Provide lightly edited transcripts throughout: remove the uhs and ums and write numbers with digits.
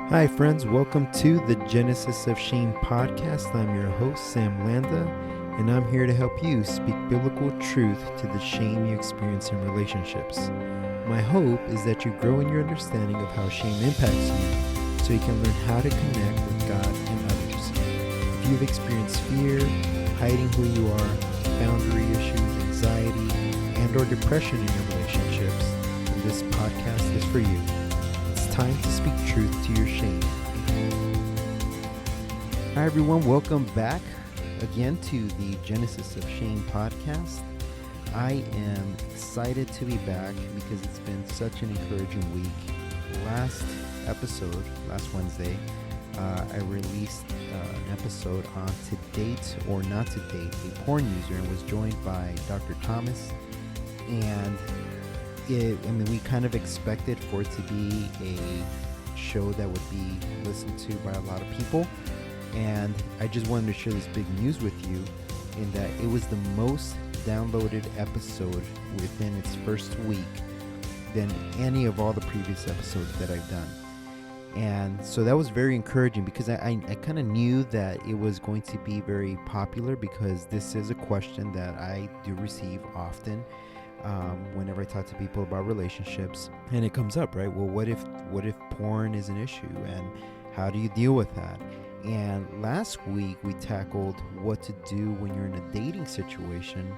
Hi, friends. Welcome to the Genesis of Shame podcast. I'm your host, Sam Landa, and I'm here to help you speak biblical truth to the shame you experience in relationships. My hope is that you grow in your understanding of how shame impacts you so you can learn how to connect with God and others. If you've experienced fear, hiding who you are, boundary issues, anxiety, and or depression in your relationships, then this podcast is for you. Time to speak truth to your shame. Hi everyone, welcome back again to the Genesis of Shame podcast. I am excited to be back because it's been such an encouraging week. Last Wednesday, I released an episode on to date or not to date a porn user and was joined by Dr. Thomas. And we kind of expected for it to be a show that would be listened to by a lot of people. And I just wanted to share this big news with you in that it was the most downloaded episode within its first week than any of all the previous episodes that I've done. And so that was very encouraging because I kind of knew that it was going to be very popular because this is a question that I do receive often. Whenever I talk to people about relationships, and it comes up, right? Well, what if porn is an issue, and how do you deal with that? And last week we tackled what to do when you're in a dating situation,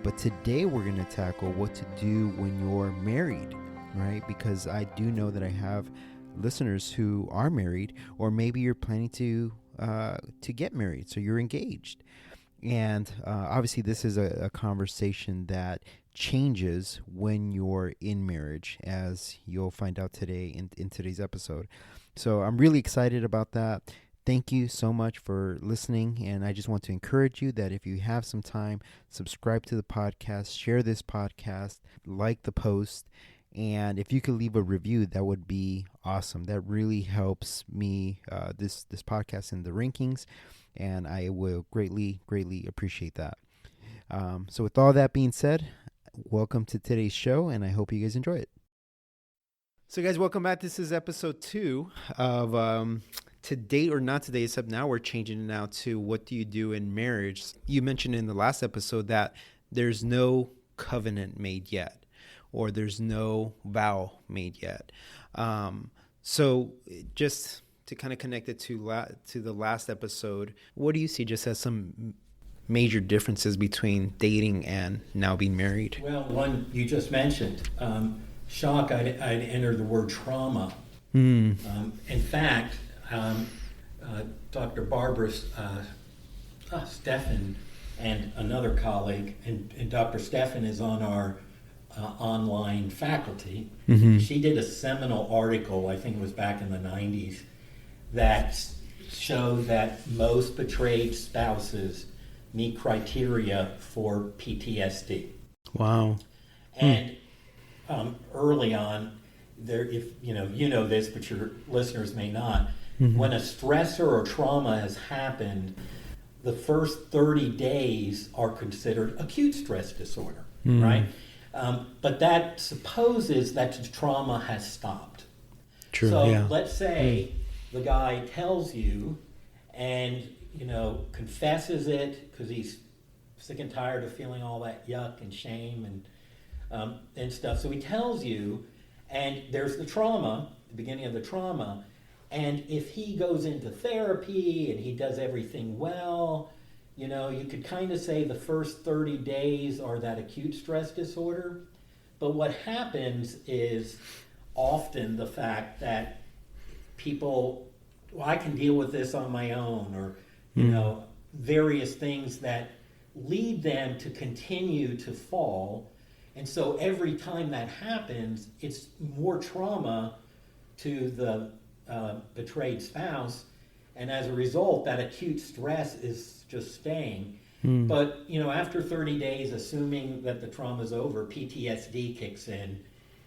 but today we're going to tackle what to do when you're married, right? Because I do know that I have listeners who are married, or maybe you're planning to get married, so you're engaged. And obviously this is a conversation that changes when you're in marriage, as you'll find out today in today's episode. So I'm really excited about that. Thank you so much for listening. And I just want to encourage you that if you have some time, subscribe to the podcast, share this podcast, like the post. And if you could leave a review, that would be awesome. That really helps me, this podcast in the rankings. And I will greatly appreciate that. So with all that being said, welcome to today's show, and I hope you guys enjoy it. So guys, welcome back. This is episode 2 of To Date or Not To Date, except now we're changing it now to what do you do in marriage. You mentioned in the last episode that there's no covenant made yet, or there's no vow made yet. So just to kind of connect it to the last episode, what do you see just as some major differences between dating and now being married? Well, one you just mentioned, shock, I'd enter the word trauma. In fact, Dr. Barbara Steffen and another colleague, and Dr. Steffen is on our online faculty. Mm-hmm. She did a seminal article, I think it was back in the 90s, that showed that most betrayed spouses meet criteria for PTSD. Wow. And early on, there, if you know this, but your listeners may not, when a stressor or trauma has happened, the first 30 days are considered acute stress disorder, right? But that supposes that the trauma has stopped. True. So yeah. let's say the guy tells you and confesses it because he's sick and tired of feeling all that yuck and shame and stuff. So he tells you, and there's the trauma, the beginning of the trauma, and if he goes into therapy and he does everything well, you could kind of say the first 30 days are that acute stress disorder. But what happens is often the fact that people, well, I can deal with this on my own, or various things that lead them to continue to fall. And so every time that happens, it's more trauma to the betrayed spouse. And as a result, that acute stress is just staying. But, after 30 days, assuming that the trauma's over, PTSD kicks in.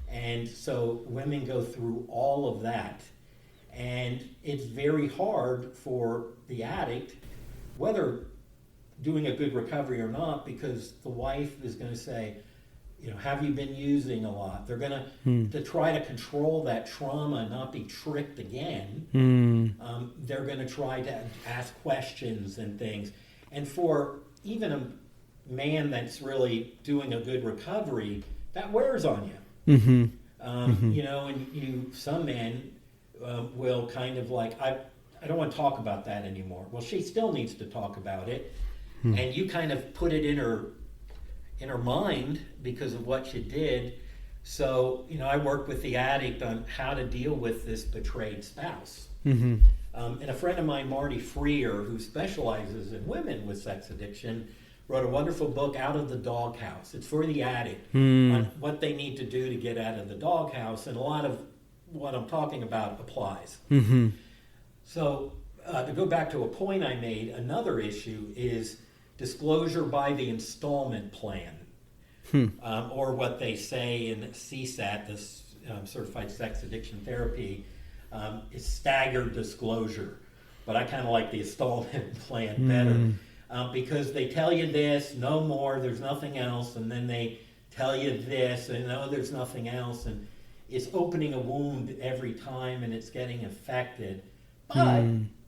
And so women go through all of that. And it's very hard for the addict, whether doing a good recovery or not, because the wife is going to say, have you been using a lot? They're going to try to control that trauma and not be tricked again. They're going to try to ask questions and things. And for even a man that's really doing a good recovery, that wears on you. And some men will kind of like, I don't want to talk about that anymore. Well, she still needs to talk about it. And you kind of put it in her mind because of what you did. So, I work with the addict on how to deal with this betrayed spouse. And a friend of mine, Marty Freer, who specializes in women with sex addiction, wrote a wonderful book, Out of the Doghouse. It's for the addict on what they need to do to get out of the doghouse. And a lot of what I'm talking about applies. So to go back to a point I made, another issue is disclosure by the installment plan, or what they say in CSAT, this Certified Sex Addiction Therapy, is staggered disclosure. But I kind of like the installment plan better, because they tell you this, no more, there's nothing else, and then they tell you this, and no, there's nothing else, and it's opening a wound every time, and it's getting infected. But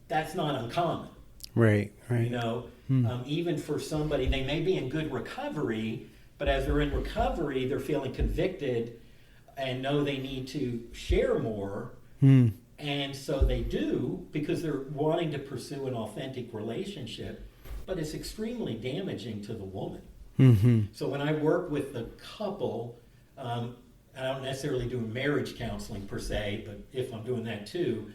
that's not uncommon. Right. Even for somebody, they may be in good recovery, but as they're in recovery, they're feeling convicted and know they need to share more. And so they do, because they're wanting to pursue an authentic relationship, but it's extremely damaging to the woman. So when I work with the couple, I don't necessarily do marriage counseling per se, but if I'm doing that too,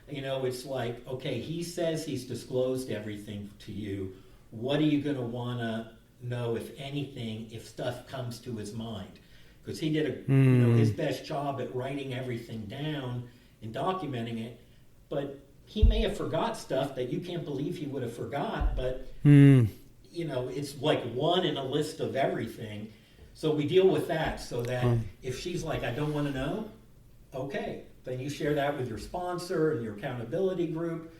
it's like, okay, he says he's disclosed everything to you. What are you going to want to know, if anything, if stuff comes to his mind? Because he did his best job at writing everything down and documenting it, but he may have forgot stuff that you can't believe he would have forgot, but it's like one in a list of everything. So we deal with that, so that if she's like, I don't want to know, okay, then you share that with your sponsor and your accountability group.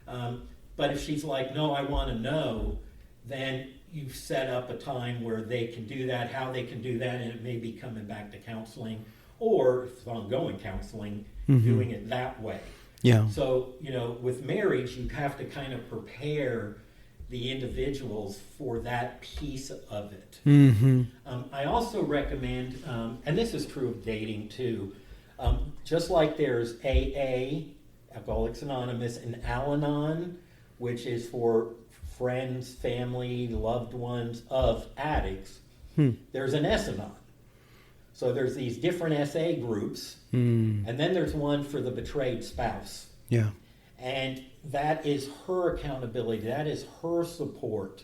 But if she's like, no, I want to know, then you set up a time where they can do that, how they can do that, and it may be coming back to counseling, or if it's ongoing counseling, doing it that way. So, with marriage, you have to kind of prepare the individuals for that piece of it. I also recommend, and this is true of dating too, just like there's AA, Alcoholics Anonymous, and Al-Anon, which is for friends, family, loved ones of addicts, there's an S-Anon. So there's these different SA groups, and then there's one for the betrayed spouse. And that is her accountability, that is her support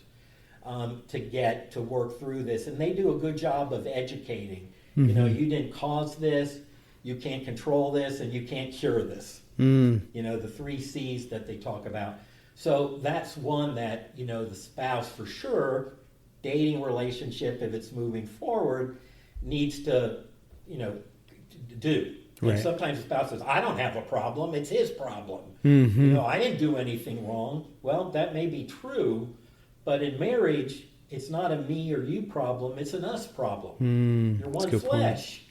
to work through this. And they do a good job of educating. You didn't cause this, you can't control this, and you can't cure this. The 3 C's that they talk about. So that's one that, the spouse for sure, dating relationship, if it's moving forward, needs to, do. Right. Sometimes the spouse says, I don't have a problem, it's his problem. I didn't do anything wrong. Well, that may be true, but in marriage, it's not a me or you problem, it's an us problem. You're one flesh.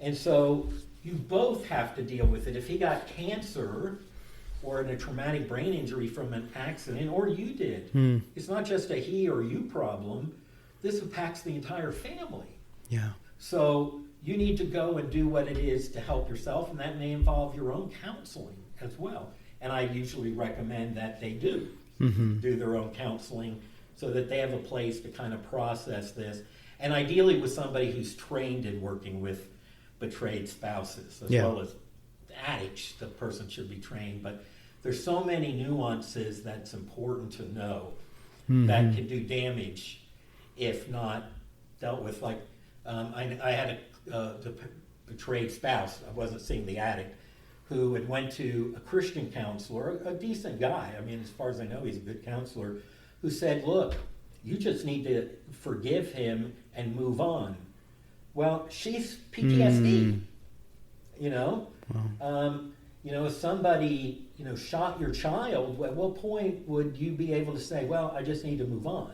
And so you both have to deal with it. If he got cancer or a traumatic brain injury from an accident, or you did, it's not just a he or you problem. This impacts the entire family. So you need to go and do what it is to help yourself, and that may involve your own counseling as well. And I usually recommend that they do their own counseling, so that they have a place to kind of process this. And ideally with somebody who's trained in working with betrayed spouses, as well as addicts, the person should be trained. But there's so many nuances that's important to know that can do damage if not dealt with. Like I had the betrayed spouse, I wasn't seeing the addict, who had went to a Christian counselor, a decent guy, as far as I know he's a good counselor, who said, look, you just need to forgive him and move on. Well, she's PTSD, if somebody, shot your child, at what point would you be able to say, well, I just need to move on?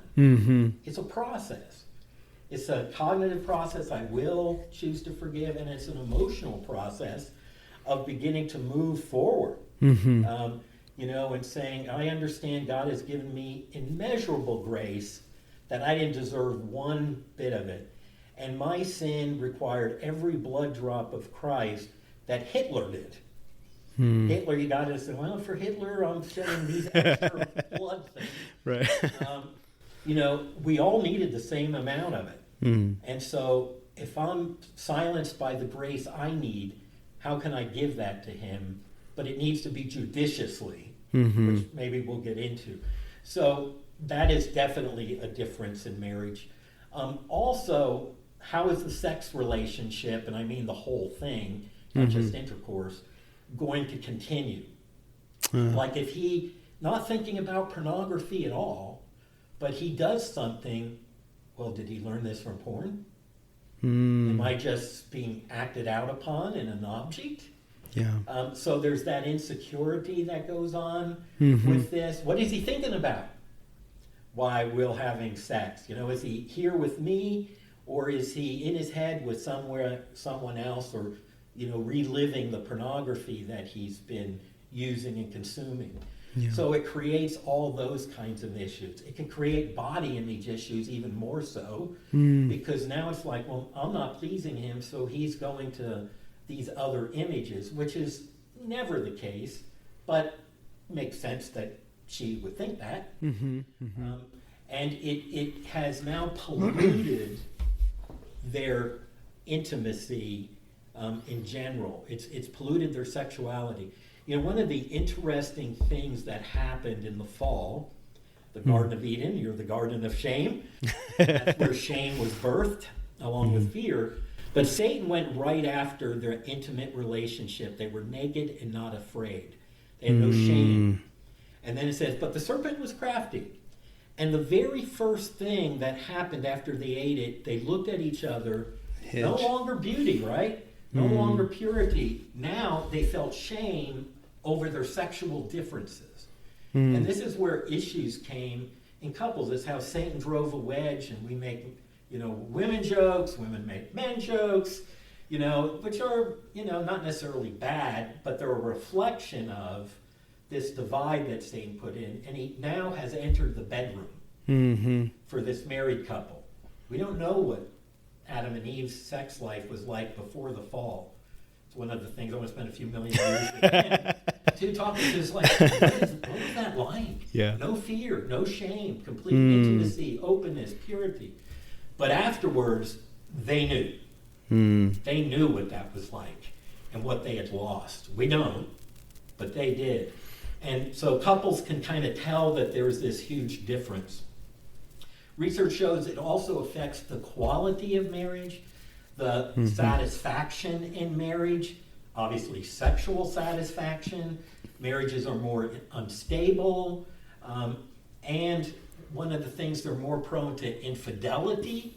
It's a process. It's a cognitive process. I will choose to forgive, and it's an emotional process of beginning to move forward. And saying, I understand God has given me immeasurable grace that I didn't deserve one bit of it. And my sin required every blood drop of Christ that Hitler did. Hitler, you got to say, well, for Hitler, I'm shedding these extra blood things. Right. We all needed the same amount of it. And so if I'm silenced by the grace I need, how can I give that to him? But it needs to be judiciously, which maybe we'll get into. So that is definitely a difference in marriage. Also, how is the sex relationship, and I mean the whole thing, not just intercourse, going to continue? Like if he, not thinking about pornography at all, but he does something, well, did he learn this from porn? Am I just being acted out upon in an object? Yeah. So there's that insecurity that goes on with this. What is he thinking about while we're having sex? Is he here with me, or is he in his head with someone else, or reliving the pornography that he's been using and consuming? Yeah. So it creates all those kinds of issues. It can create body image issues even more so, because now it's like, well, I'm not pleasing him, so he's going to these other images, which is never the case, but makes sense that she would think that. And it has now polluted their intimacy in general. It's polluted their sexuality. One of the interesting things that happened in the fall, the Garden of Eden, the Garden of Shame, that's where shame was birthed, along with fear. But Satan went right after their intimate relationship. They were naked and not afraid. They had no shame. And then it says, but the serpent was crafty. And the very first thing that happened after they ate it, they looked at each other. No longer beauty, right? No longer purity. Now they felt shame over their sexual differences. And this is where issues came in couples. It's how Satan drove a wedge, and we make women jokes, women make men jokes, which are, not necessarily bad, but they're a reflection of this divide that Satan put in. And he now has entered the bedroom for this married couple. We don't know what Adam and Eve's sex life was like before the fall. It's one of the things I want to spend a few million years with him to talk to. Just like, what was that like? Yeah. No fear, no shame, complete intimacy, openness, purity. But afterwards, they knew. They knew what that was like and what they had lost. We don't, but they did. And so couples can kind of tell that there's this huge difference. Research shows it also affects the quality of marriage, the satisfaction in marriage, obviously sexual satisfaction. Marriages are more unstable, and one of the things, they're more prone to infidelity.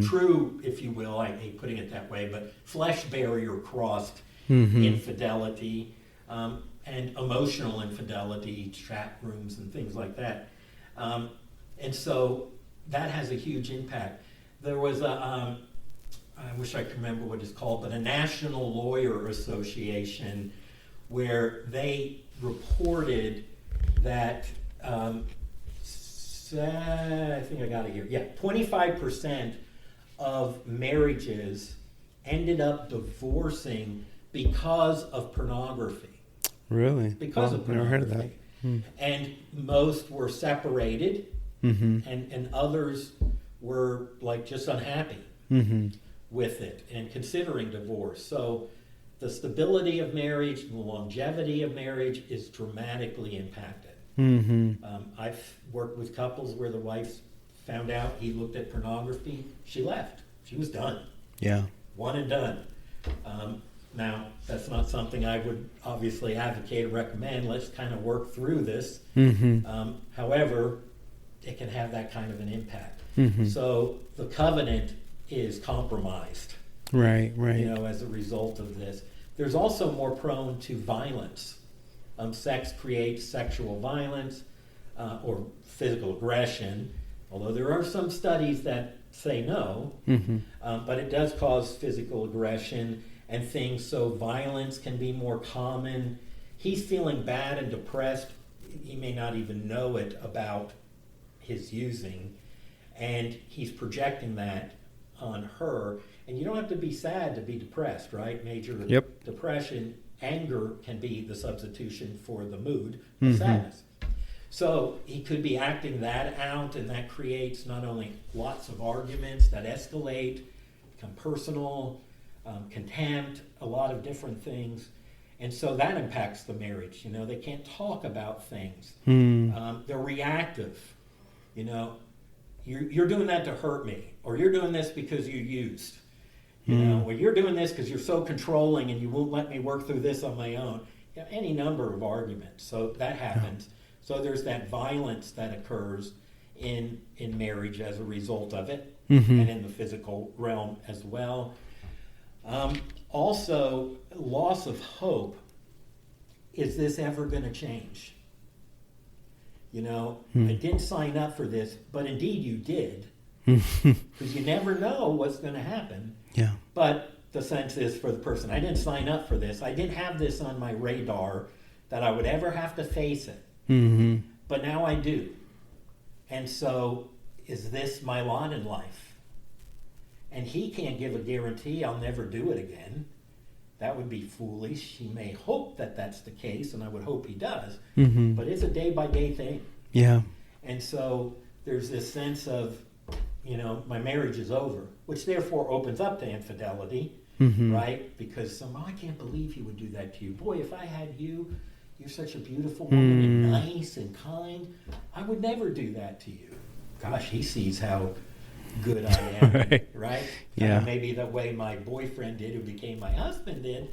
True, if you will, I hate putting it that way, but flesh barrier crossed infidelity, and emotional infidelity, chat rooms and things like that. And so that has a huge impact. There was I wish I could remember what it's called, but a National Lawyer Association, where they reported that I think I got it here. 25% of marriages ended up divorcing because of pornography. Really? Because of pornography. Never heard of that. And most were separated, and others were like just unhappy with it and considering divorce. So the stability of marriage, the longevity of marriage is dramatically impacted. I've worked with couples where the wife found out he looked at pornography. She left. She was done. Yeah. One and done. Now, that's not something I would obviously advocate or recommend. Let's kind of work through this. However, it can have that kind of an impact. So the covenant is compromised. Right. As a result of this. There's also more prone to violence. Sex creates sexual violence or physical aggression, although there are some studies that say no, but it does cause physical aggression and things, so violence can be more common. He's feeling bad and depressed. He may not even know it about his using, and he's projecting that on her. And you don't have to be sad to be depressed, right? Major depression, anger can be the substitution for the mood of sadness. So he could be acting that out, and that creates not only lots of arguments that escalate, become personal, contempt, a lot of different things. And so that impacts the marriage. You know, they can't talk about things. They're reactive. You know, you're doing that to hurt me, or you're doing this because you used. You know, or you're doing this because you're so controlling and you won't let me work through this on my own. You know, any number of arguments. So that happens. So there's that violence that occurs in marriage as a result of it, and in the physical realm as well. Also, loss of hope. Is this ever going to change? You know, I didn't sign up for this, but indeed you did. Because you never know what's going to happen. Yeah. But the sense is for the person, I didn't sign up for this. I didn't have this on my radar that I would ever have to face it. But now I do. And so, is this my lot in life? And he can't give a guarantee I'll never do it again. That would be foolish. He may hope that that's the case, and I would hope he does. But it's a day-by-day thing. Yeah. And so there's this sense of, you know, my marriage is over, which therefore opens up to infidelity, right? Because I can't believe he would do that to you. Boy, if I had you, you're such a beautiful woman and nice and kind. I would never do that to you. Gosh, he sees how good I am, right? Yeah. Maybe the way my boyfriend did, who became my husband, did.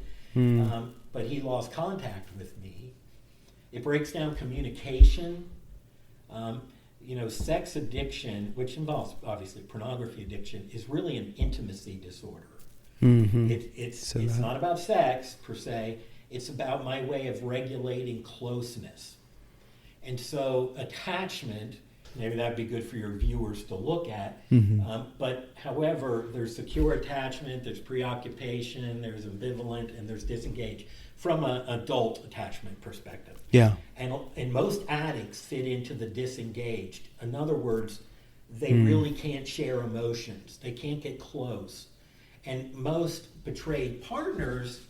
But he lost contact with me. It breaks down communication. You know, sex addiction, which involves obviously pornography addiction, is really an intimacy disorder. It's not about sex per se. It's about my way of regulating closeness. And so attachment, maybe that'd be good for your viewers to look at. But however, there's secure attachment, there's preoccupation, there's ambivalent, and there's disengaged from an adult attachment perspective. Yeah. And most addicts fit into the disengaged. In other words, they really can't share emotions. They can't get close. And most betrayed partners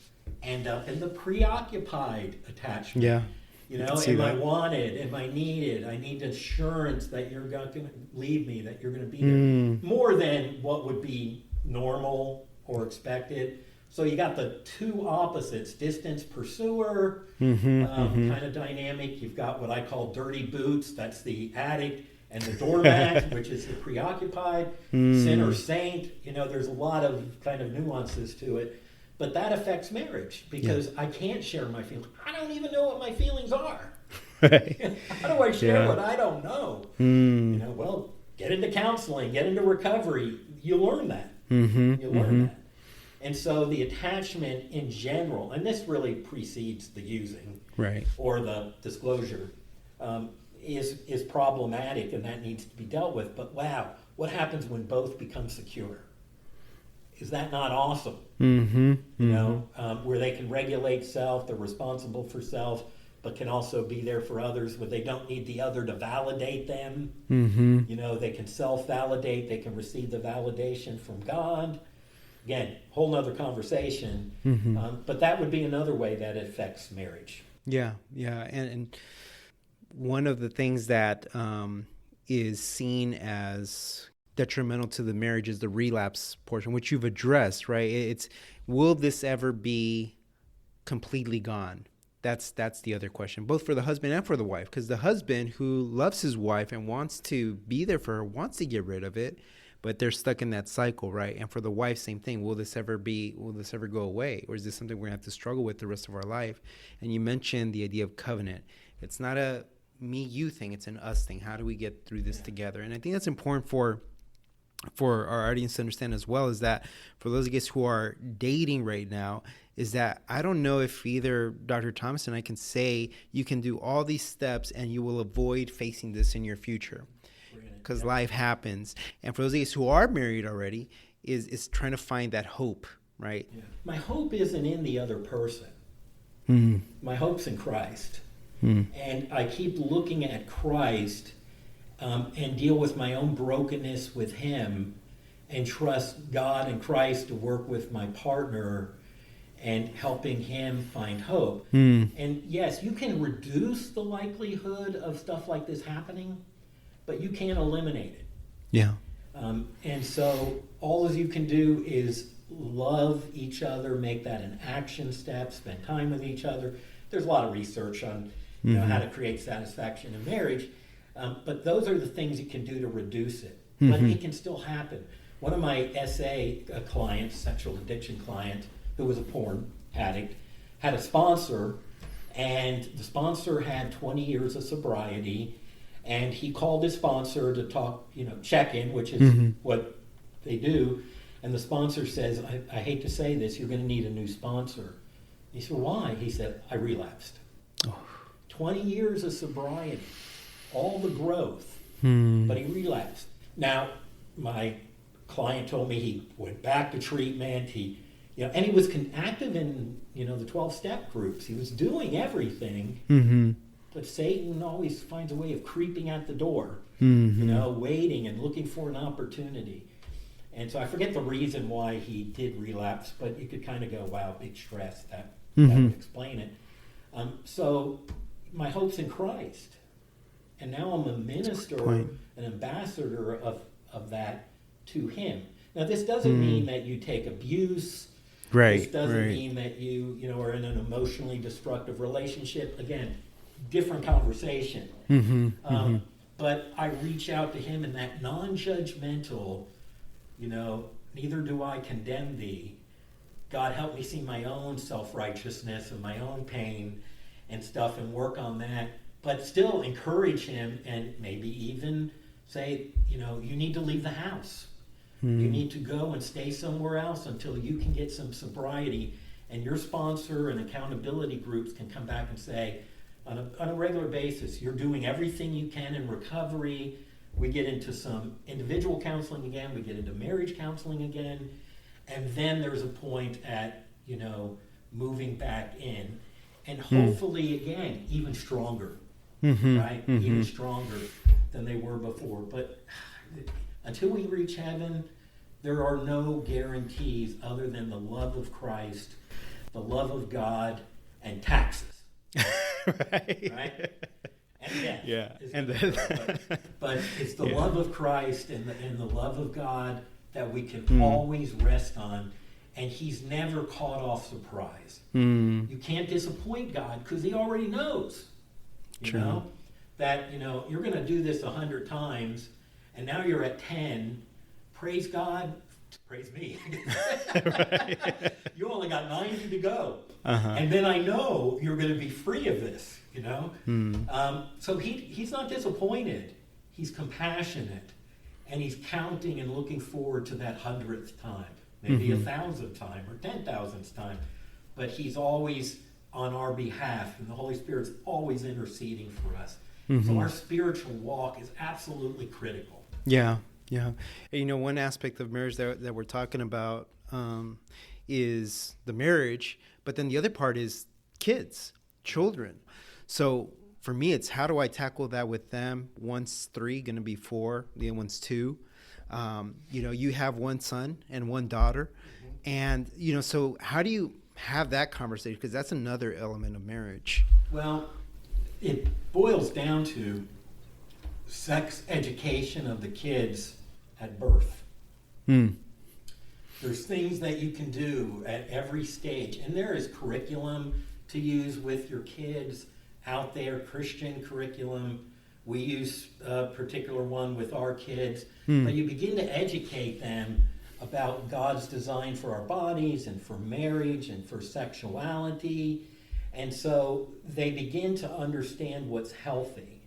end up in the preoccupied attachment. Yeah. You know, am I wanted? Am I needed? I need assurance that you're not going to leave me, that you're going to be there. More than what would be normal or expected. So you got the two opposites, distance pursuer kind of dynamic. You've got what I call dirty boots, that's the addict, and the doormat, which is the preoccupied, sinner saint. You know, there's a lot of kind of nuances to it. But that affects marriage because I can't share my feelings. I don't even know what my feelings are. Right. How do I share what I don't know? You know, well, get into counseling, get into recovery. You learn that. You learn that. And so the attachment in general, and this really precedes the using or the disclosure, is problematic, and that needs to be dealt with. But wow, what happens when both become secure? Is that not awesome? You know, where they can regulate self, they're responsible for self, but can also be there for others, where they don't need the other to validate them. You know, they can self-validate, they can receive the validation from God. Again, whole nother conversation, but that would be another way that it affects marriage. Yeah. And one of the things that is seen as detrimental to the marriage is the relapse portion, which you've addressed, right? It's, will this ever be completely gone? That's the other question, both for the husband and for the wife, because the husband who loves his wife and wants to be there for her, wants to get rid of it, but they're stuck in that cycle, right? And for the wife, same thing. Will this ever go away? Or is this something we're going to have to struggle with the rest of our life? And you mentioned the idea of covenant. It's not a me-you thing. It's an us thing. How do we get through this together? And I think that's important for our audience to understand as well, is that for those of us who are dating right now, is that I don't know if either Dr. Thomas and I can say you can do all these steps and you will avoid facing this in your future. because life happens. And for those of us who are married already, is trying to find that hope, right? Yeah. My hope isn't in the other person. My hope's in Christ. And I keep looking at Christ and deal with my own brokenness with him and trust God and Christ to work with my partner and helping him find hope. And yes, you can reduce the likelihood of stuff like this happening, but you can't eliminate it. Yeah. And so all you can do is love each other, make that an action step, spend time with each other. There's a lot of research on how to create satisfaction in marriage, but those are the things you can do to reduce it. But it can still happen. One of my SA clients, sexual addiction client, who was a porn addict, had a sponsor, and the sponsor had 20 years of sobriety, and he called his sponsor to talk, check in, which is what they do, and the sponsor says, I hate to say this, you're going to need a new sponsor. He said, why? He said, I relapsed. 20 years of sobriety, all the growth, but he relapsed. Now, my client told me he went back to treatment, and he was active in, the 12-step groups. He was doing everything, but Satan always finds a way of creeping at the door, waiting and looking for an opportunity. And so I forget the reason why he did relapse, but you could kind of go, wow, big stress, that would explain it. So my hope's in Christ. And now I'm a minister, an ambassador of that to him. Now, this doesn't mean that you take abuse. Right. This doesn't mean that you are in an emotionally destructive relationship. Again, different conversation. But I reach out to him in that non-judgmental, neither do I condemn thee. God, help me see my own self-righteousness and my own pain and stuff and work on that. But still encourage him and maybe even say, you need to leave the house. You need to go and stay somewhere else until you can get some sobriety, and your sponsor and accountability groups can come back and say, on a regular basis, you're doing everything you can in recovery. We get into some individual counseling again, we get into marriage counseling again, and then there's a point at, moving back in, and hopefully, again, even stronger, right? Even stronger than they were before. But until we reach heaven, there are no guarantees other than the love of Christ, the love of God, and taxes. Right? And death. Yeah. But it's the love of Christ and the love of God that we can always rest on, and he's never caught off surprise. You can't disappoint God because he already knows. That you're going to do this 100 times, and now you're at 10. Praise God, praise me. You only got 90 to go, and then I know you're going to be free of this. So he's not disappointed. He's compassionate, and he's counting and looking forward to that 100th time, maybe 1,000th time or 10,000th time. But he's always on our behalf, and the Holy Spirit's always interceding for us. So our spiritual walk is absolutely critical. Yeah. One aspect of marriage that we're talking about is the marriage, but then the other part is children. So for me, it's how do I tackle that with them? One's 3, going to be 4. The other one's 2. You have one son and one daughter. And, so how do you have that conversation? Because that's another element of marriage. Well, it boils down to sex education of the kids at birth. There's things that you can do at every stage, and there is curriculum to use with your kids out there, Christian curriculum. We use a particular one with our kids, but you begin to educate them about God's design for our bodies and for marriage and for sexuality, and so they begin to understand what's healthy.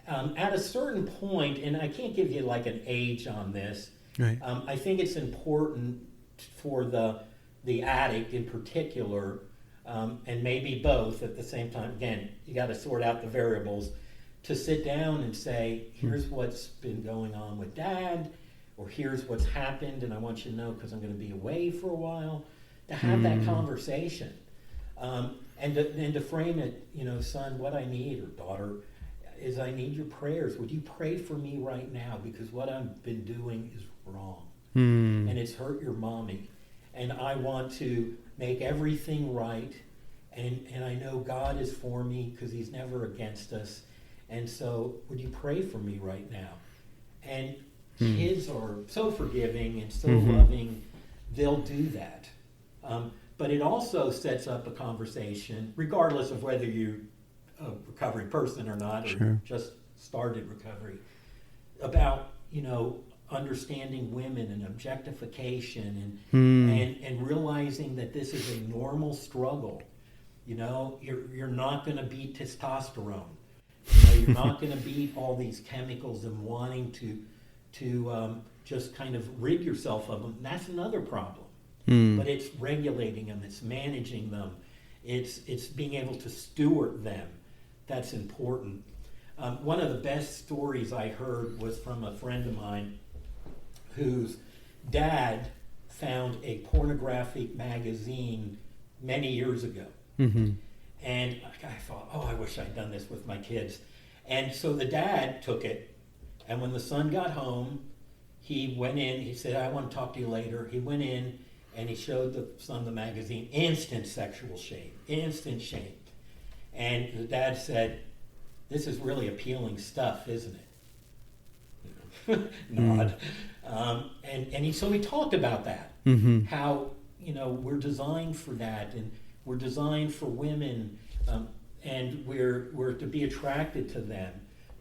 At a certain point, and I can't give you like an age on this, right. I think it's important for the addict in particular, and maybe both at the same time. Again, you got to sort out the variables, to sit down and say, here's what's been going on with Dad, or here's what's happened, and I want you to know because I'm going to be away for a while, to have that conversation. And to frame it, son, what I need, or daughter, is I need your prayers. Would you pray for me right now? Because what I've been doing is wrong. And it's hurt your mommy. And I want to make everything right. And I know God is for me because he's never against us. And so would you pray for me right now? And kids are so forgiving and so loving, they'll do that. But it also sets up a conversation, regardless of whether you're a recovering person or not, or just started recovery, about, understanding women and objectification and realizing that this is a normal struggle. You're not going to beat testosterone. You're not going to beat all these chemicals and wanting to just kind of rid yourself of them. That's another problem. But it's regulating them, it's managing them, it's being able to steward them. That's important. One of the best stories I heard was from a friend of mine whose dad found a pornographic magazine many years ago. And I thought, I wish I'd done this with my kids. And so the dad took it, and when the son got home, he went in, he said, I want to talk to you later. He went in, and he showed the son the magazine. Instant sexual shame. Instant shame. And the dad said, this is really appealing stuff, isn't it? Nod. So we talked about that. How, we're designed for that, and we're designed for women, and we're to be attracted to them.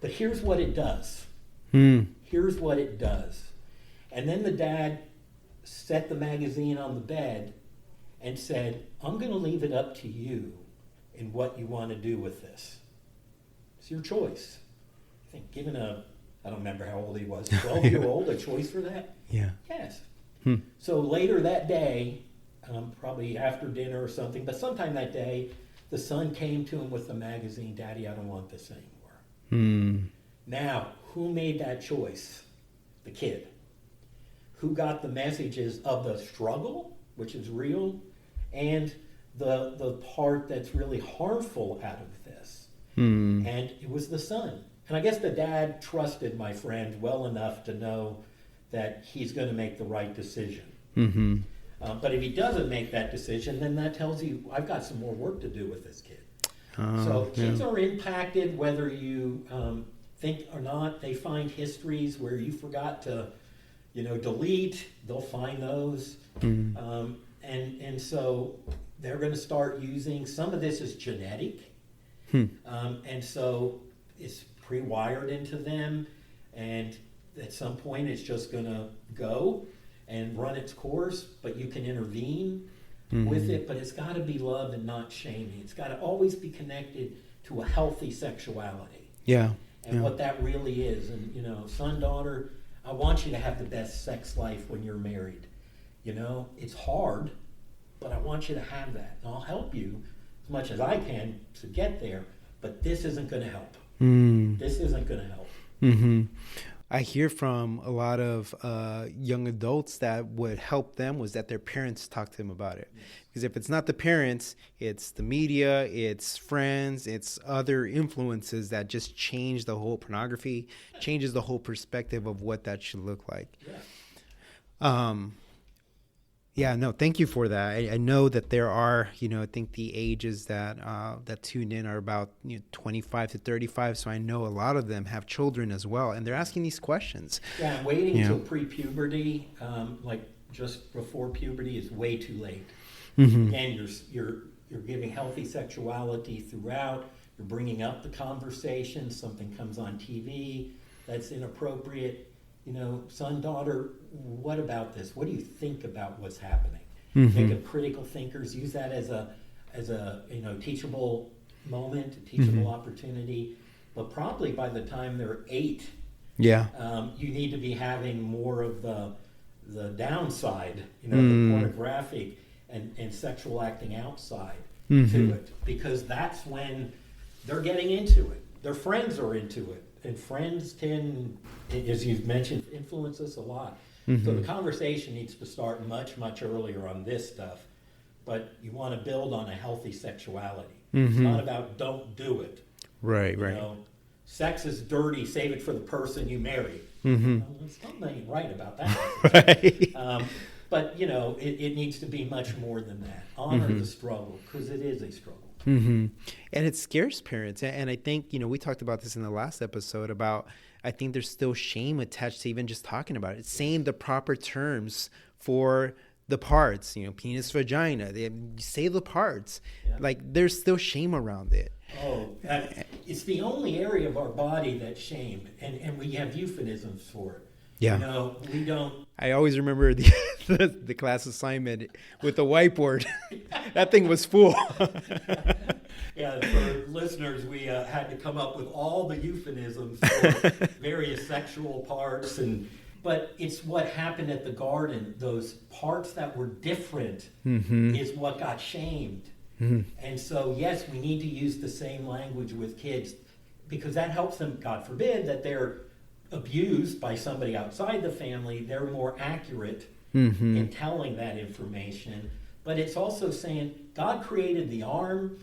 But here's what it does. Here's what it does. And then the dad set the magazine on the bed and said, I'm going to leave it up to you in what you want to do with this. It's your choice. I think given I don't remember how old he was, 12-year-old, a choice for that? Yeah. Yes. So later that day, probably after dinner or something, but sometime that day, the son came to him with the magazine, Daddy, I don't want this anymore. Now, who made that choice? The kid. Who got the messages of the struggle, which is real, and the part that's really harmful out of this. And it was the son. And I guess the dad trusted my friend well enough to know that he's going to make the right decision. But if he doesn't make that decision, then that tells you, I've got some more work to do with this kid. So kids are impacted whether you think or not. They find histories where you forgot to delete, they'll find those. And so they're going to start using, some of this is genetic. And so it's pre-wired into them. And at some point it's just going to go and run its course, but you can intervene with it. But it's got to be love and not shaming. It's got to always be connected to a healthy sexuality. And what that really is. And, son, daughter, I want you to have the best sex life when you're married. It's hard, but I want you to have that. And I'll help you as much as I can to get there, but this isn't going to help. This isn't going to help. I hear from a lot of young adults that what helped them was that their parents talked to them about it. Because if it's not the parents, it's the media, it's friends, it's other influences that just change the whole pornography, changes the whole perspective of what that should look like. Thank you for that. I know that there are, I think the ages that tune in are about 25 to 35. So I know a lot of them have children as well, and they're asking these questions. Yeah, waiting until pre-puberty, like just before puberty, is way too late. Again, you're giving healthy sexuality throughout. You're bringing up the conversation. Something comes on TV that's inappropriate. Son, daughter, what about this? What do you think about what's happening? Make them critical thinkers. Use that as a teachable moment, a teachable opportunity. But probably by the time they're 8, you need to be having more of the downside, the pornographic and sexual acting outside to it, because that's when they're getting into it. their friends are into it. And friends tend, as you've mentioned, influence us a lot. Mm-hmm. So the conversation needs to start much, much earlier on this stuff. But you want to build on a healthy sexuality. Mm-hmm. It's not about don't do it. Right, You right. know, sex is dirty, save it for the person you marry. Mm-hmm. Well, there's something right about that. Right. But, you know, it needs to be much more than that. Honor Mm-hmm. the struggle, because it is a struggle. Mm-hmm. And it scares parents. And I think, you know, we talked about this in the last episode about, I think there's still shame attached to even just talking about it, saying the proper terms for the parts, you know, penis, vagina, they say the parts. Yeah. Like there's still shame around it. Oh, it's the only area of our body that's shame, and we have euphemisms for it. Yeah. You know, we don't. I always remember the class assignment with the whiteboard. That thing was full. Yeah, for listeners, we had to come up with all the euphemisms for various sexual parts, but it's what happened at the garden. Those parts that were different Mm-hmm. is what got shamed. Mm-hmm. And so, yes, we need to use the same language with kids, because that helps them, God forbid, that they're abused by somebody outside the family. They're more accurate Mm-hmm. in telling that information. But it's also saying God created the arm,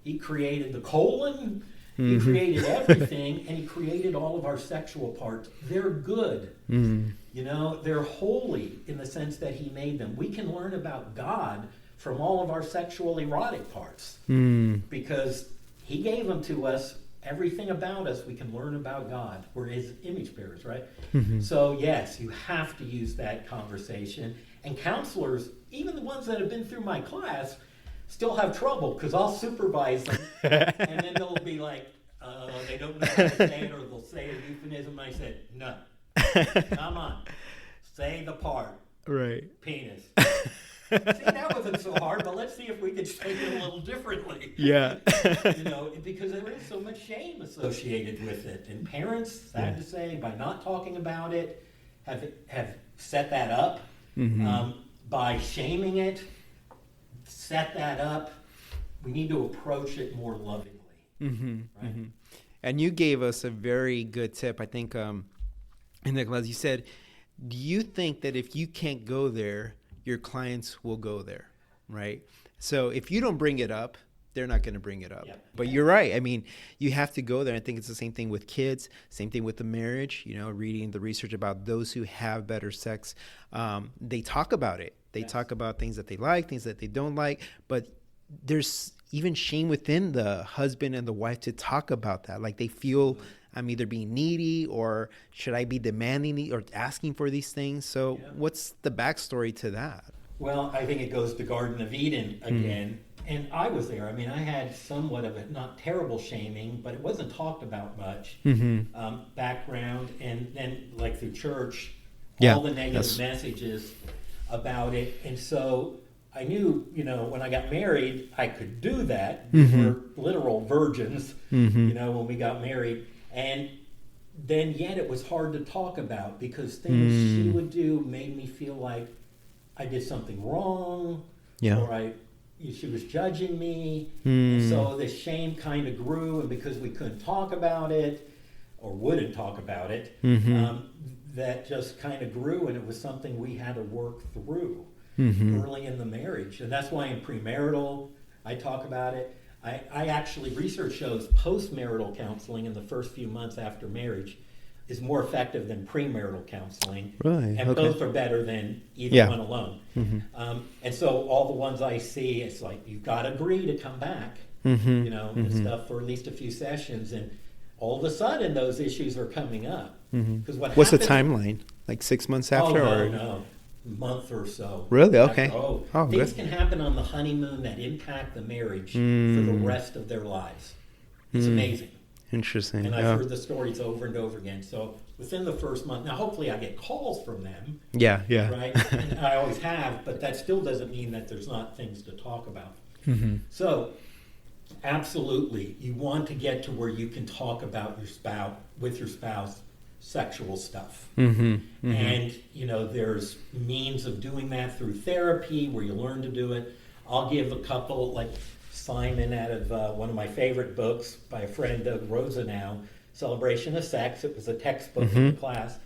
He created the colon, He Mm-hmm. created everything, and He created all of our sexual parts. They're good. Mm-hmm. You know, they're holy in the sense that He made them. We can learn about God from all of our sexual erotic parts, Mm-hmm. because He gave them to us. Everything about us we can learn about God. We're His image bearers, right? Mm-hmm. So yes, you have to use that conversation. And counselors, even the ones that have been through my class, still have trouble, because I'll supervise them and then they'll be like, they don't know how to say it, or they'll say a euphemism. I said, no, come on, say the part, Right. penis. See, that wasn't so hard, but let's see if we could say it a little differently. Yeah. You know, because there is so much shame associated with it. And parents, sad to say, by not talking about it, have set that up. Mm-hmm. By shaming it, set that up. We need to approach it more lovingly. Mm-hmm. Right? Mm-hmm. And you gave us a very good tip, I think, in the class. You said, do you think that if you can't go there, your clients will go there, right? So if you don't bring it up, they're not going to bring it up. Yeah. But you're right. I mean, you have to go there. I think it's the same thing with kids, same thing with the marriage, you know, reading the research about those who have better sex. They talk about it. They talk about things that they like, things that they don't like, but there's even shame within the husband and the wife to talk about that. Like they feel I'm either being needy, or should I be demanding or asking for these things? So what's the backstory to that? Well, I think it goes to Garden of Eden again. And I was there. I mean, I had somewhat of a, not terrible shaming, but it wasn't talked about much, background. And then, like through church, all the negative messages about it. And so I knew, you know, when I got married, I could do that. We were literal virgins, you know, when we got married. And then yet it was hard to talk about, because things she would do made me feel like I did something wrong, or she was judging me. And so the shame kind of grew, and because we couldn't talk about it, or wouldn't talk about it, that just kind of grew, and it was something we had to work through early in the marriage. And that's why in premarital, I talk about it. I actually, research shows postmarital counseling in the first few months after marriage is more effective than premarital counseling. Right. And both are better than either one alone. And so all the ones I see, it's like, you've got to agree to come back, you know, and stuff for at least a few sessions. And all of a sudden, those issues are coming up. Because what's the timeline? Like 6 months after? No. Month or so. Really? Okay. Things can happen on the honeymoon that impact the marriage for the rest of their lives. It's amazing. Interesting. And I've heard the stories over and over again. So within the first month, now hopefully I get calls from them. Yeah. Right? And I always have, but that still doesn't mean that there's not things to talk about. So absolutely, you want to get to where you can talk about with your spouse, sexual stuff. And, you know, there's means of doing that through therapy where you learn to do it. I'll give a couple, like Simon out of one of my favorite books by a friend, Doug Rosenau, Celebration of Sex. It was a textbook in the class.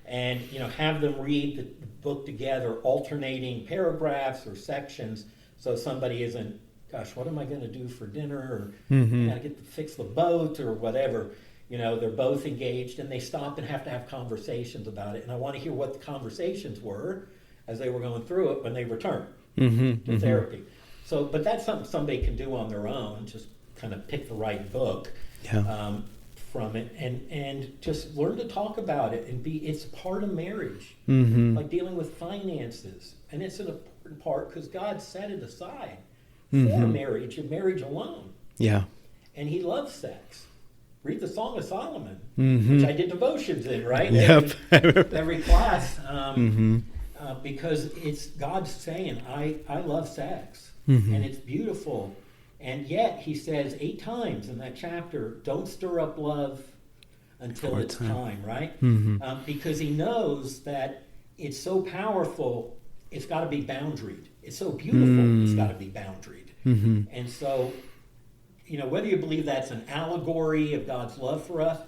And, have them read the book together, alternating paragraphs or sections, so somebody isn't, gosh, what am I going to do for dinner? Or I got to fix the boat or whatever. They're both engaged, and they stop and have to have conversations about it. And I want to hear what the conversations were as they were going through it when they return to therapy. So, but that's something somebody can do on their own, just kind of pick the right book from it, and just learn to talk about it, and it's part of marriage, like dealing with finances. And it's an important part because God set it aside for marriage and marriage alone. Yeah. And he loves sex. Read the Song of Solomon, which I did devotions in, right? Yep. Every class. Because it's God saying, I love sex, and it's beautiful. And yet, he says 8 times in that chapter, don't stir up love until it's time, right? Because he knows that it's so powerful, it's got to be boundaried. It's so beautiful, it's got to be boundaried. And so, whether you believe that's an allegory of God's love for us,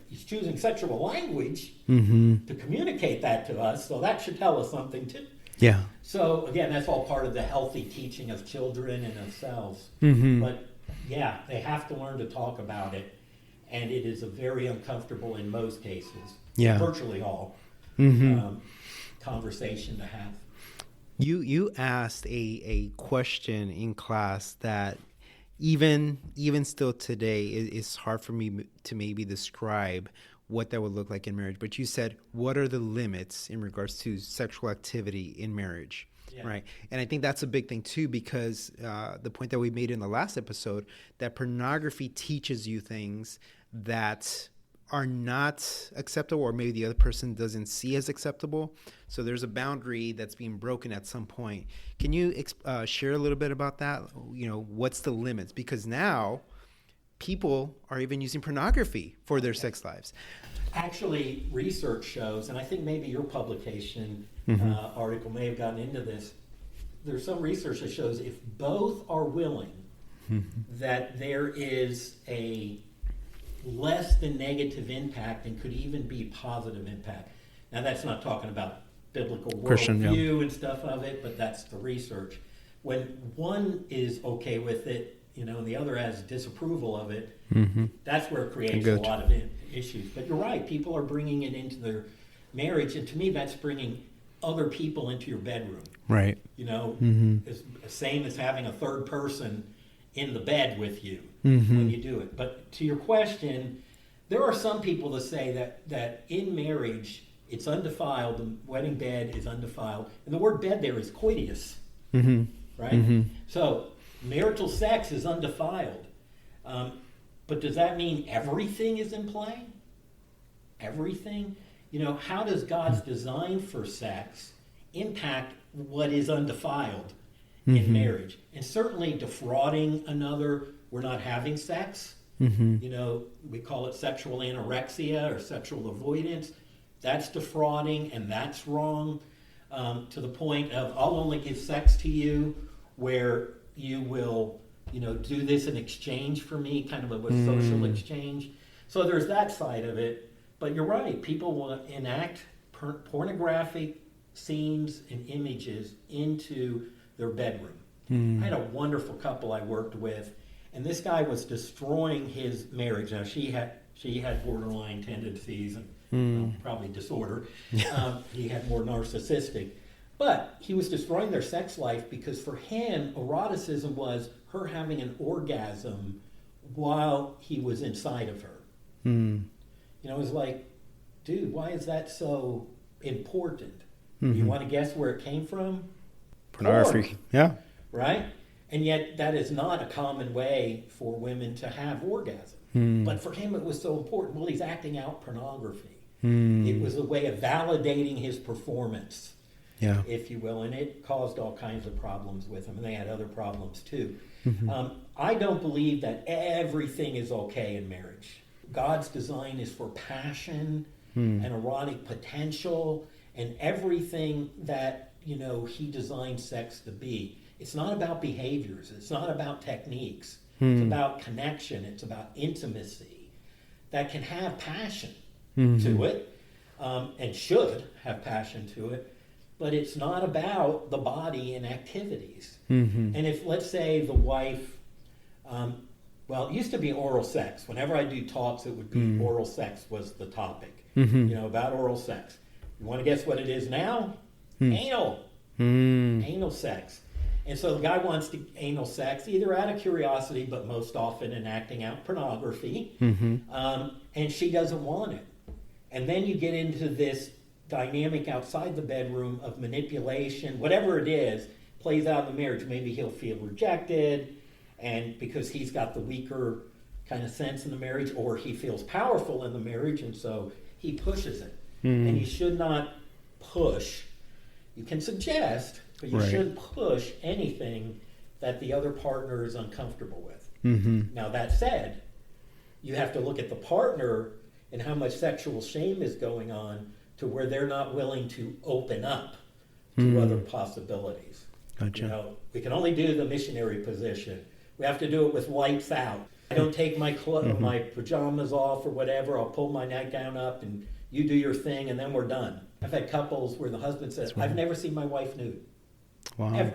he's choosing sexual language to communicate that to us, so that should tell us something too. Yeah. So again, that's all part of the healthy teaching of children and ourselves. But yeah, they have to learn to talk about it, and it is a very uncomfortable in most cases, virtually all, conversation to have. You asked a question in class that even still today it's hard for me to maybe describe what that would look like in marriage. But you said, what are the limits in regards to sexual activity in marriage? Right. And I think that's a big thing too, because the point that we made in the last episode, that pornography teaches you things that are not acceptable, or maybe the other person doesn't see as acceptable. So there's a boundary that's being broken at some point. Can you share a little bit about that? What's the limits? Because now people are even using pornography for their sex lives. Actually, research shows, and I think maybe your publication article may have gotten into this, there's some research that shows if both are willing, that there is a less than negative impact and could even be positive impact. Now, that's not talking about biblical worldview and stuff of it, but that's the research. When one is okay with it, and the other has disapproval of it, that's where it creates a lot of issues. But you're right, people are bringing it into their marriage, and to me, that's bringing other people into your bedroom. Right. It's the same as having a third person in the bed with you when you do it. But to your question, there are some people that say that in marriage, it's undefiled, the wedding bed is undefiled, and the word bed there is coitus, right? So marital sex is undefiled. But does that mean everything is in play? Everything? How does God's design for sex impact what is undefiled in marriage? And certainly defrauding another, we're not having sex. We call it sexual anorexia or sexual avoidance. That's defrauding, and that's wrong, to the point of I'll only give sex to you where you will, do this in exchange for me, kind of a social exchange. So there's that side of it. But you're right, people will enact pornographic scenes and images into their bedroom. I had a wonderful couple I worked with, and this guy was destroying his marriage. Now, she had borderline tendencies and probably disorder. He had more narcissistic. But he was destroying their sex life because for him, eroticism was her having an orgasm while he was inside of her. It was like, dude, why is that so important? You want to guess where it came from? Pornography. Porn. Yeah. Right? And yet that is not a common way for women to have orgasm. But for him it was so important. Well, he's acting out pornography. It was a way of validating his performance, if you will, and it caused all kinds of problems with him, and they had other problems too. I don't believe that everything is okay in marriage. God's design is for passion and erotic potential and everything that, he designed sex to be. It's not about behaviors. It's not about techniques. It's about connection. It's about intimacy that can have passion to it, and should have passion to it. But it's not about the body and activities. And if, let's say, the wife, well, it used to be oral sex. Whenever I do talks, it would be oral sex was the topic, about oral sex. You want to guess what it is now? Anal. Anal sex. And so the guy wants anal sex, either out of curiosity, but most often in acting out pornography, and she doesn't want it. And then you get into this dynamic outside the bedroom of manipulation, whatever it is, plays out in the marriage. Maybe he'll feel rejected, and because he's got the weaker kind of sense in the marriage, or he feels powerful in the marriage, and so he pushes it. And you should not push. You can suggest, but you shouldn't push anything that the other partner is uncomfortable with. Now, that said, you have to look at the partner and how much sexual shame is going on to where they're not willing to open up to other possibilities. Gotcha. We can only do the missionary position. We have to do it with lights out. I don't take my my pajamas off or whatever. I'll pull my nightgown up and you do your thing, and then we're done. I've had couples where the husband says, I've never seen my wife nude. Wow.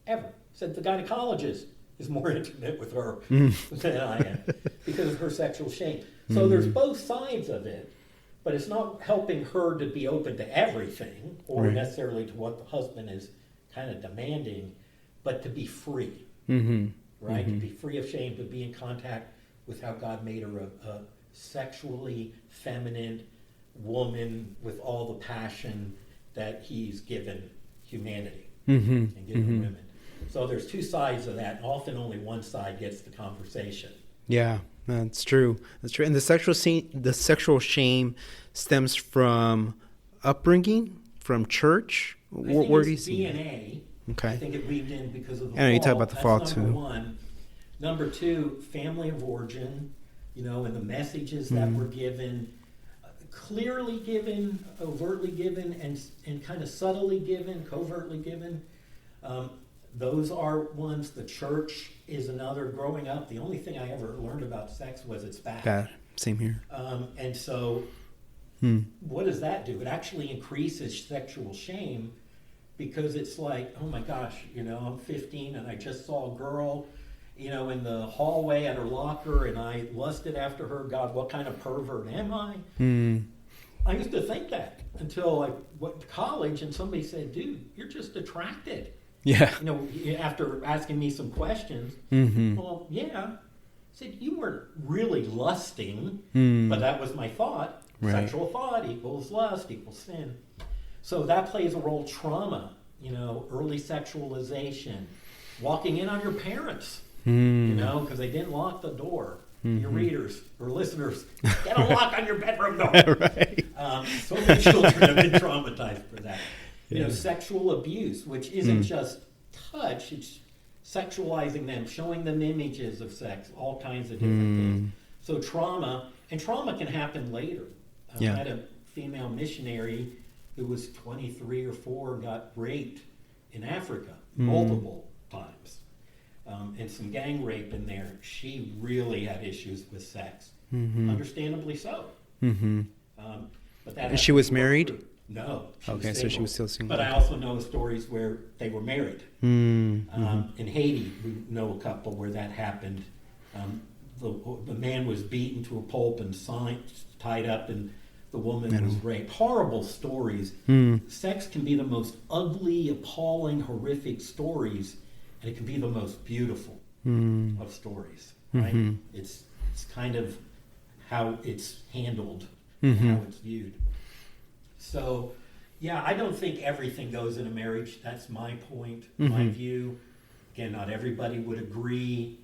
Ever. Said the gynecologist is more intimate with her than I am because of her sexual shame. So there's both sides of it, but it's not helping her to be open to everything or necessarily to what the husband is kind of demanding, but to be free, right? To be free of shame, to be in contact with how God made her a sexually feminine woman with all the passion that he's given humanity and given women. So there's two sides of that, and often only one side gets the conversation. Yeah, that's true. That's true. And the sexual shame stems from upbringing, from church. Where do you see DNA? Okay. I think it weaved in because of the fall. fall. You talk about the fall That's too. Number one. Number two, family of origin, and the messages that were given, clearly given, overtly given, and kind of subtly given, covertly given. Those are ones. The church is another. Growing up, the only thing I ever learned about sex was it's bad. Bad. Same here. And so what does that do? It actually increases sexual shame because it's like, oh my gosh, I'm 15 and I just saw a girl, in the hallway at her locker and I lusted after her. God, what kind of pervert am I? I used to think that until I went to college and somebody said, dude, you're just attracted. Yeah. After asking me some questions, well, yeah. I said, you weren't really lusting, but that was my thought. Right. Sexual thought equals lust equals sin. So that plays a role. Trauma, early sexualization, walking in on your parents, because they didn't lock the door. Your readers or listeners, get a lock on your bedroom door. Right. So many children have been traumatized for that. Sexual abuse, which isn't just touch, it's sexualizing them, showing them images of sex, all kinds of different things. So trauma can happen later. I had a female missionary who was 23 or 4 and got raped in Africa multiple times. And some gang rape in there. She really had issues with sex. Understandably so. But that and she was married? No. Okay, so she was still single. But I also know stories where they were married. In Haiti, we know a couple where that happened. The man was beaten to a pulp and tied up, and the woman was raped. Horrible stories. Sex can be the most ugly, appalling, horrific stories, and it can be the most beautiful of stories. Right? It's kind of how it's handled, and how it's viewed. So, I don't think everything goes in a marriage. That's my point, my view. Again, not everybody would agree,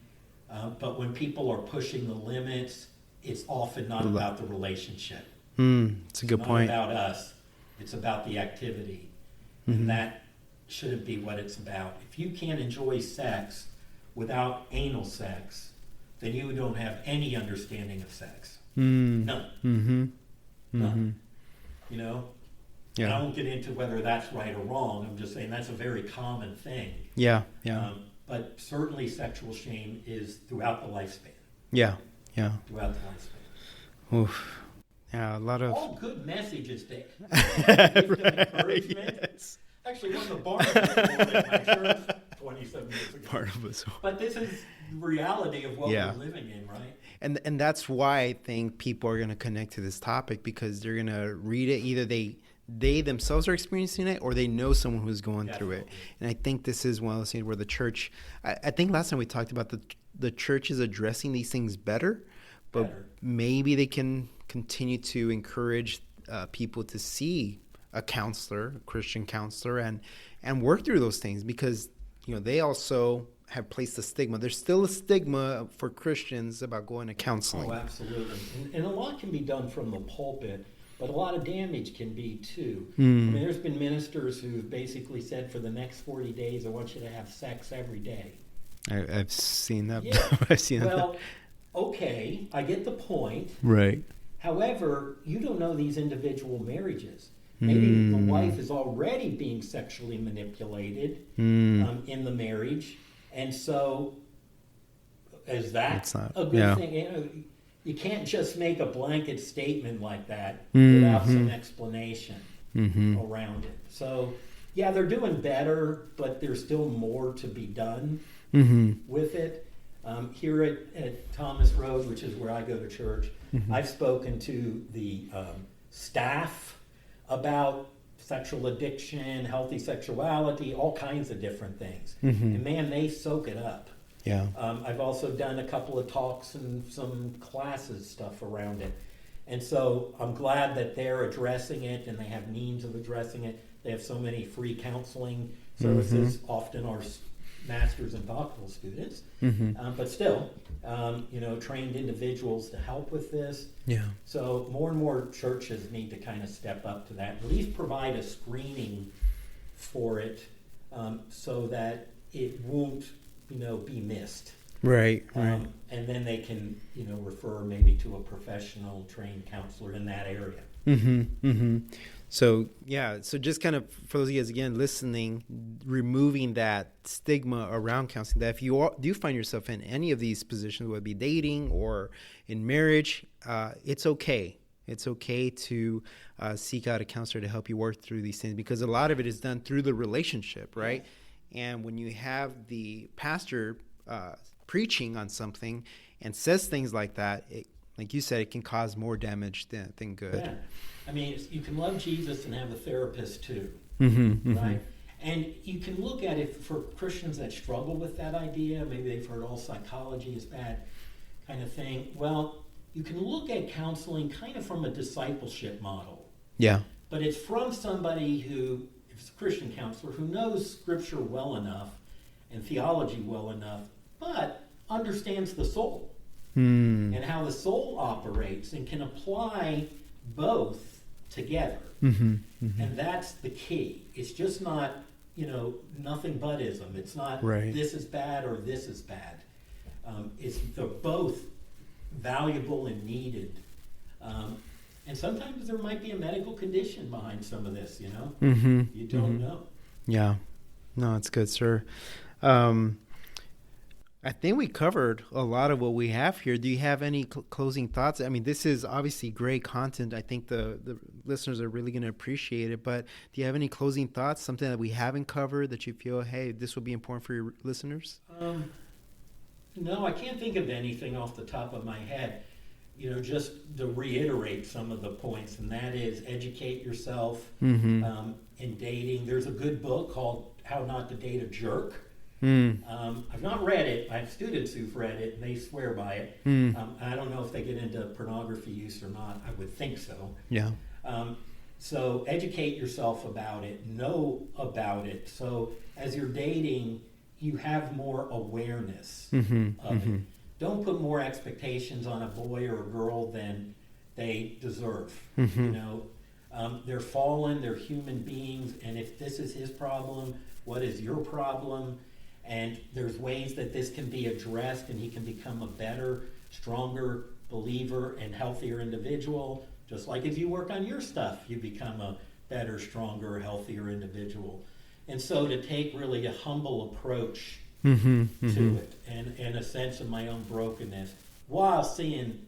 but when people are pushing the limits, it's often not about the relationship. It's a good point. It's not about us. It's about the activity. And that shouldn't be what it's about. If you can't enjoy sex without anal sex, then you don't have any understanding of sex. None. None. And I won't get into whether that's right or wrong. I'm just saying that's a very common thing. Yeah. But certainly sexual shame is throughout the lifespan. Yeah. Throughout the lifespan. Oof. Yeah, a lot of... All good messages to give them encouragement. Yes. Actually, one of the Barnabas schools at my church 27 years ago. Barnabas. But this is the reality of what we're living in, right? And that's why I think people are going to connect to this topic, because they're going to read it. Either they themselves are experiencing it, or they know someone who's going through it. And I think this is one of those things where the church, I think last time we talked about the church is addressing these things better, but maybe they can continue to encourage people to see a counselor, a Christian counselor, and work through those things, because they also have placed a stigma. There's still a stigma for Christians about going to counseling. Oh, absolutely. And a lot can be done from the pulpit, but a lot of damage can be too. I mean, there's been ministers who've basically said, for the next 40 days, I want you to have sex every day. I've seen that. Yeah. I've seen that. Well, okay, I get the point. Right. However, you don't know these individual marriages. Maybe the wife is already being sexually manipulated in the marriage. And so, is that a good thing? You can't just make a blanket statement like that without some explanation around it. So, yeah, they're doing better, but there's still more to be done with it. Here at Thomas Road, which is where I go to church, I've spoken to the staff about sexual addiction, healthy sexuality, all kinds of different things. And man, they soak it up. Yeah. I've also done a couple of talks and some classes stuff around it. And so I'm glad that they're addressing it, and they have means of addressing it. They have so many free counseling services, often our master's and doctoral students, but still, trained individuals to help with this. Yeah. So more and more churches need to kind of step up to that, at least provide a screening for it, so that it won't, be missed. Right. And then they can, refer maybe to a professional trained counselor in that area. So just kind of, for those of you guys, again, listening, removing that stigma around counseling, that if you do find yourself in any of these positions, whether it be dating or in marriage, it's okay. It's okay to seek out a counselor to help you work through these things, because a lot of it is done through the relationship, right? And when you have the pastor preaching on something and says things like that, like you said, it can cause more damage than good. Yeah. I mean, you can love Jesus and have a therapist too, right? And you can look at it for Christians that struggle with that idea. Maybe they've heard all psychology is bad kind of thing. Well, you can look at counseling kind of from a discipleship model. Yeah. But it's from somebody who, if it's a Christian counselor, who knows Scripture well enough and theology well enough, but understands the soul and how the soul operates and can apply both together. And that's the key. It's just not, nothing butism. It's not this is bad or this is bad. They're both valuable and needed. And sometimes there might be a medical condition behind some of this, You don't know. Yeah. No, it's good, sir. I think we covered a lot of what we have here. Do you have any closing thoughts? I mean, this is obviously great content. I think the listeners are really going to appreciate it. But do you have any closing thoughts, something that we haven't covered that you feel, hey, this would be important for your listeners? No, I can't think of anything off the top of my head. Just to reiterate some of the points, and that is educate yourself in dating. There's a good book called How Not to Date a Jerk. I've not read it. I have students who've read it, and they swear by it. I don't know if they get into pornography use or not. I would think so. Yeah. So educate yourself about it. Know about it. So as you're dating, you have more awareness of it. Don't put more expectations on a boy or a girl than they deserve. They're fallen. They're human beings. And if this is his problem, what is your problem? And there's ways that this can be addressed, and he can become a better, stronger believer and healthier individual. Just like if you work on your stuff, you become a better, stronger, healthier individual. And so to take really a humble approach Mm-hmm. to Mm-hmm. it, and a sense of my own brokenness, while seeing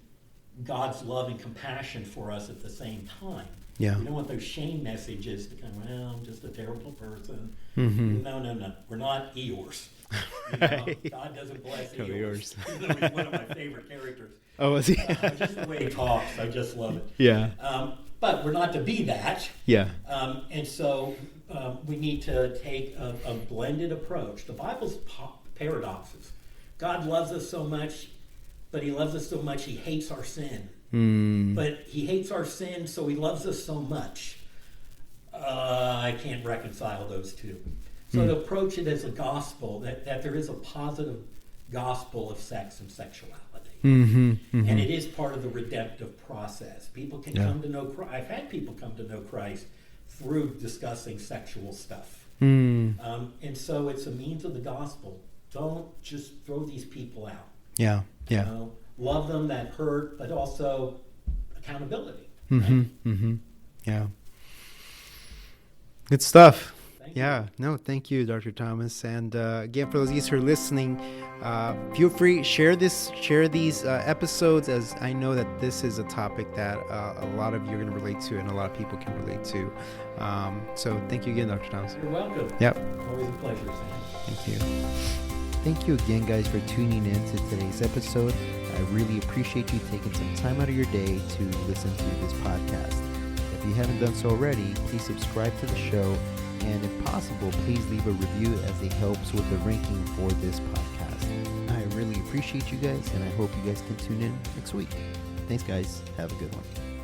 God's love and compassion for us at the same time. Yeah. You don't want those shame messages to come, well, I'm just a terrible person. Mm-hmm. No. We're not Eeyores. Right. God doesn't bless No Eeyores. Eeyores. Even though he's one of my favorite characters. Oh, was he? Just the way he talks, I just love it. Yeah. But we're not to be that. Yeah. And so we need to take a blended approach. The Bible's paradoxes. God loves us so much, but he loves us so much he hates our sin. But he hates our sin, so he loves us so much. I can't reconcile those two. So to approach it as a gospel, that there is a positive gospel of sex and sexuality. Mm-hmm. Mm-hmm. And it is part of the redemptive process. People can come to know Christ. I've had people come to know Christ through discussing sexual stuff. And so it's a means of the gospel. Don't just throw these people out. Yeah. Yeah. You know, love them, that hurt, but also accountability. Mm-hmm. Right? Mm-hmm. Yeah. Good stuff. Thank you. Yeah, no, thank you, Dr. Thomas. And again, for those of you who are listening, feel free share these episodes, as I know that this is a topic that a lot of you are going to relate to, and a lot of people can relate to. So thank you again, Dr. Thomas. You're welcome. Yep. Always a pleasure, Sam. Thank you. Thank you again, guys, for tuning in to today's episode. I really appreciate you taking some time out of your day to listen to this podcast. If you haven't done so already, please subscribe to the show. And if possible, please leave a review, as it helps with the ranking for this podcast. I really appreciate you guys, and I hope you guys can tune in next week. Thanks, guys. Have a good one.